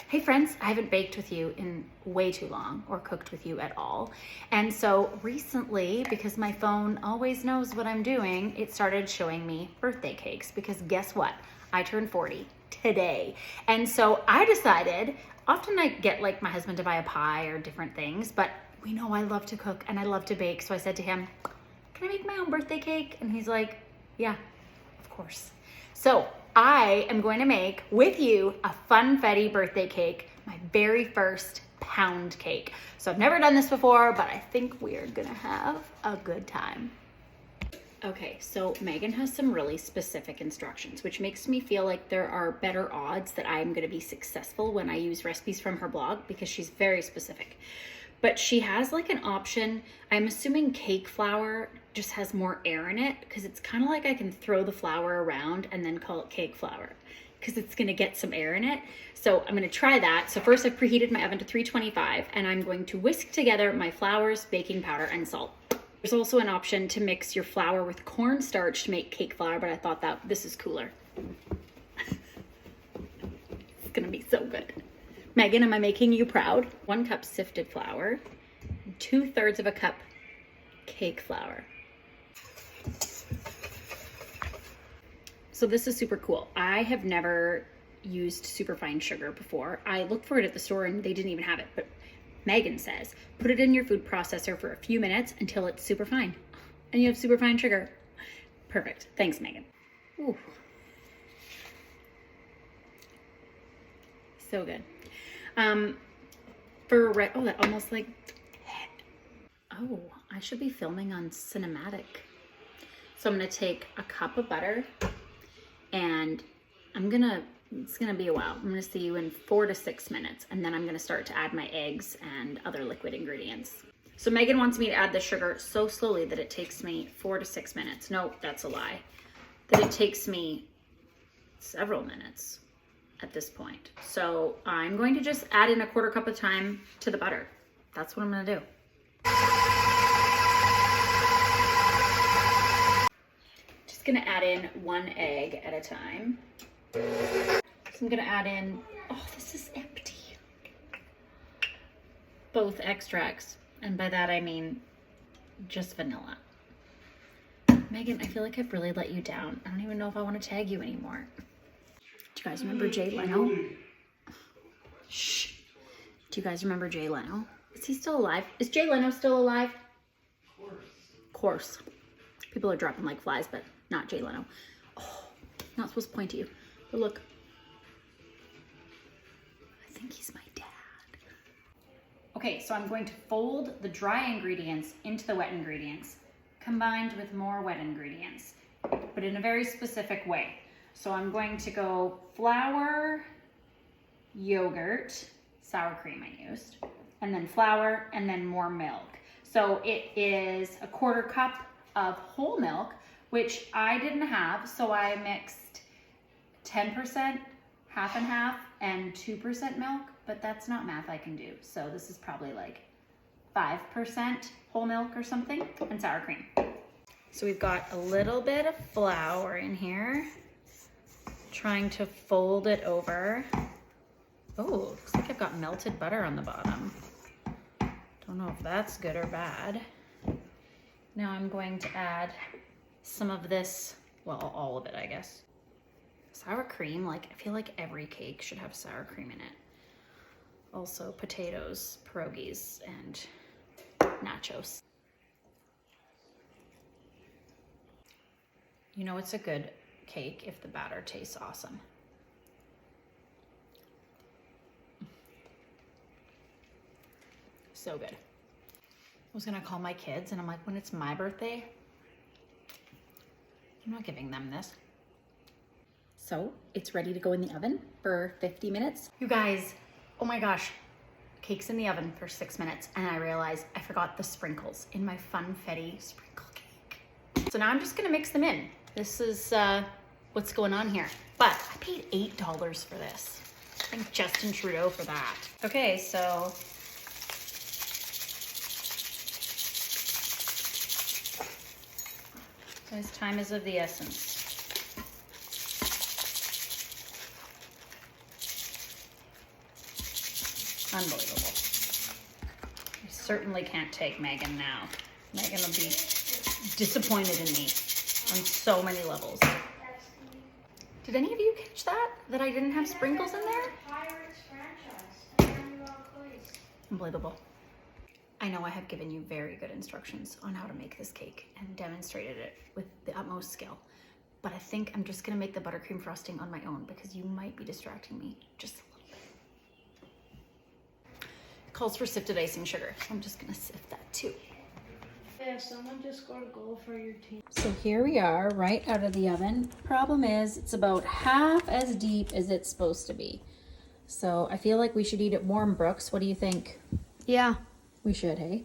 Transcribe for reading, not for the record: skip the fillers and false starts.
Hey friends, I haven't baked with you in way too long or cooked with you at all. And so recently, because my phone always knows what I'm doing, it started showing me birthday cakes because guess what? I turned 40 today. And so I decided, often I get like my husband to buy a pie or different things, but we know I love to cook and I love to bake. So I said to him, can I make my own birthday cake? And he's like, yeah, of course. So I am going to make with you a Funfetti birthday cake, my very first pound cake. So I've never done this before, but I think we are gonna have a good time. Okay, so Megan has some really specific instructions, which makes me feel like there are better odds that I'm gonna be successful when I use recipes from her blog because she's very specific. But she has like an option, I'm assuming cake flour just has more air in it because it's kind of like I can throw the flour around and then call it cake flour because it's gonna get some air in it. So I'm gonna try that. So first I've preheated my oven to 325 and I'm going to whisk together my flours, baking powder, and salt. There's also an option to mix your flour with cornstarch to make cake flour, but I thought that this is cooler. It's gonna be so good. Megan, am I making you proud? 1 cup sifted flour, 2/3 of a cup cake flour. So this is super cool. I have never used superfine sugar before. I looked for it at the store and they didn't even have it, but Megan says, put it in your food processor for a few minutes until it's super fine. And you have superfine sugar. Perfect. Thanks, Megan. Ooh. So good. Oh, that almost like, oh, I should be filming on cinematic. So I'm gonna take a cup of butter and it's gonna be a while. I'm gonna see you in 4 to 6 minutes and then I'm gonna start to add my eggs and other liquid ingredients. So Megan wants me to add the sugar so slowly that it takes me 4 to 6 minutes. No, that's a lie. That it takes me several minutes at this point. So I'm going to just add in 1/4 cup of time to the butter. That's what I'm gonna do. Just gonna add in 1 egg at a time. So I'm gonna add in, oh, this is empty. Both extracts. And by that I mean just vanilla. Megan, I feel like I've really let you down. I don't even know if I want to tag you anymore. Do you guys remember Jay Leno? Shh. Do you guys remember Jay Leno? Is he still alive? Is Jay Leno still alive? Of course. People are dropping like flies, but not Jay Leno. Oh, not supposed to point to you. But look. I think he's my dad. Okay, so I'm going to fold the dry ingredients into the wet ingredients, combined with more wet ingredients, but in a very specific way. So I'm going to go flour, yogurt, sour cream I used, and then flour, and then more milk. So it is 1/4 cup of whole milk, which I didn't have, so I mixed 10%, half and half, and 2% milk, but that's not math I can do. So this is probably like 5% whole milk or something, and sour cream. So we've got a little bit of flour in here. Trying to fold it over. Oh, looks like I've got melted butter on the bottom. Don't know if that's good or bad. Now I'm going to add some of this, well, all of it, I guess. Sour cream, like I feel like every cake should have sour cream in it. Also potatoes, pierogies, and nachos. You know it's a good cake if the batter tastes awesome. So good. I was gonna call my kids and I'm like, when it's my birthday, I'm not giving them this. So it's ready to go in the oven for 50 minutes. You guys, oh my gosh, cake's in the oven for 6 minutes and I realized I forgot the sprinkles in my Funfetti sprinkle cake. So now I'm just gonna mix them in. This is what's going on here. But I paid $8 for this. Thank Justin Trudeau for that. Okay, so guys, time is of the essence. Unbelievable. I certainly can't take Megan now. Megan will be disappointed in me on so many levels. Did any of you catch that? That I didn't have sprinkles in there? Unbelievable. I know I have given you very good instructions on how to make this cake and demonstrated it with the utmost skill. But I think I'm just gonna make the buttercream frosting on my own because you might be distracting me just a little bit. It calls for sifted icing sugar, so I'm just gonna sift that too. Yeah, someone just got a goal for your team. So here we are, right out of the oven. Problem is, it's about half as deep as it's supposed to be. So I feel like we should eat it warm, Brooks. What do you think? Yeah. We should, hey?